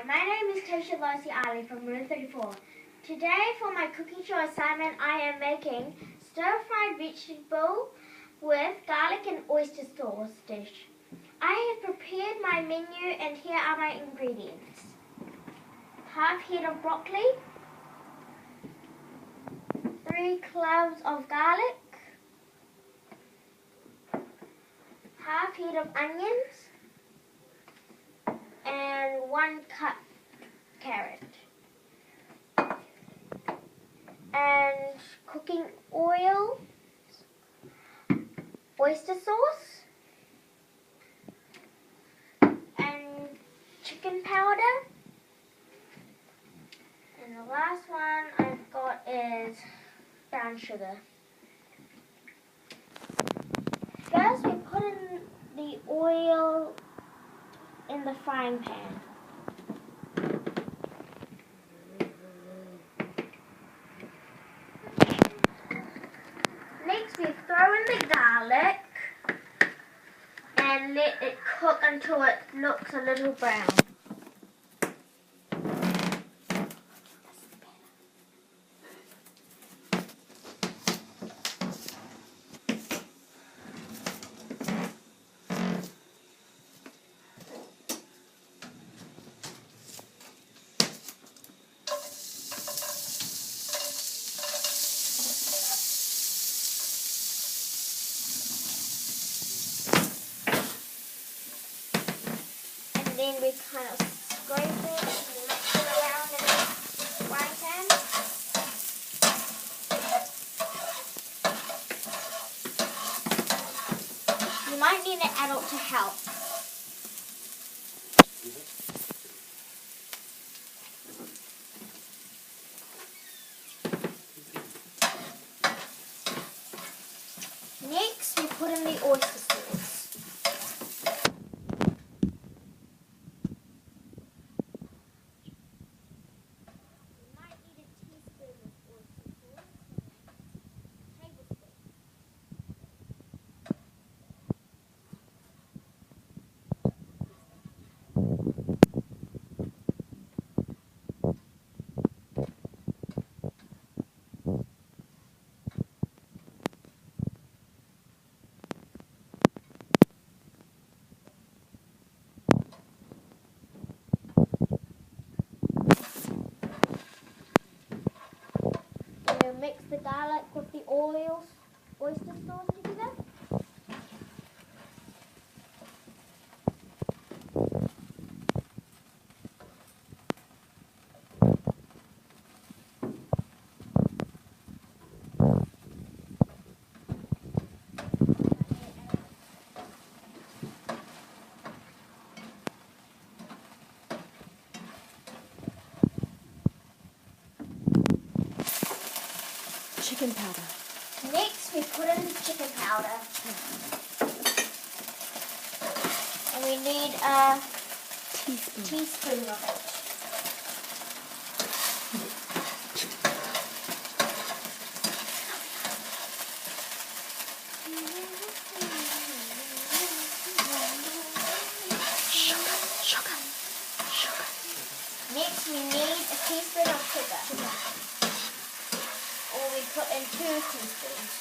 my name is Teisha L from Room 34. Today for my cooking show assignment I am making stir-fried vegetable with garlic and oyster sauce dish. I have prepared my menu and here are my ingredients. Half head of broccoli, 3 cloves of garlic, half head of onions, and 1 cut carrot. And cooking oil, oyster sauce, and chicken powder. And the last one I've got is brown sugar. First we put in the oil in the frying pan. Next we throw in the garlic and let it cook until it looks a little brown. And then we kind of scrape it and mix it around in the frying pan. You might need an adult to help. Next, we put in the oyster sauce. Mix the garlic with the oyster sauce together. Chicken powder. Next, we put in the chicken powder. And we need a teaspoon of it. Sugar. Next, we need a teaspoon of sugar. Or we put in 2 teaspoons.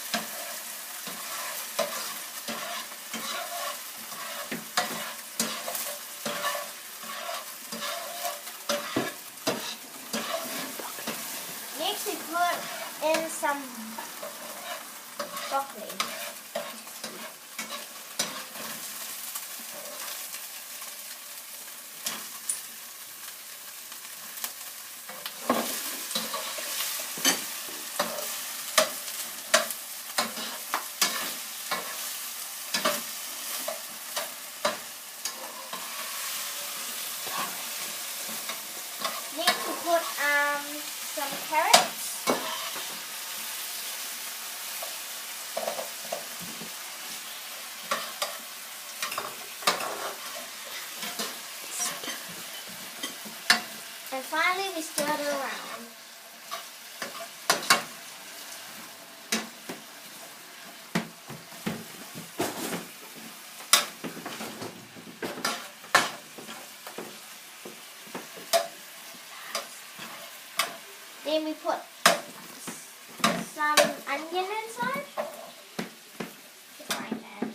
Next we put in some broccoli. Next we put some carrots. And finally we stir it around. then we put some onion inside. Right there.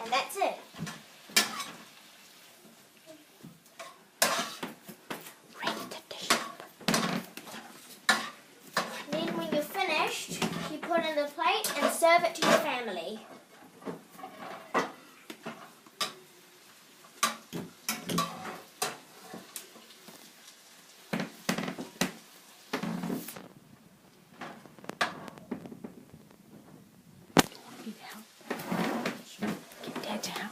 And that's it. Then when you're finished, you put it in the plate and serve it to your family. Need help? Get Dad to help.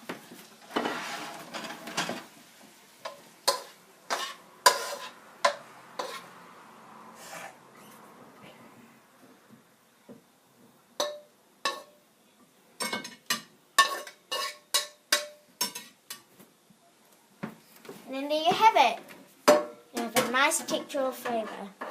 And then there you have it. You have a nice textural flavour.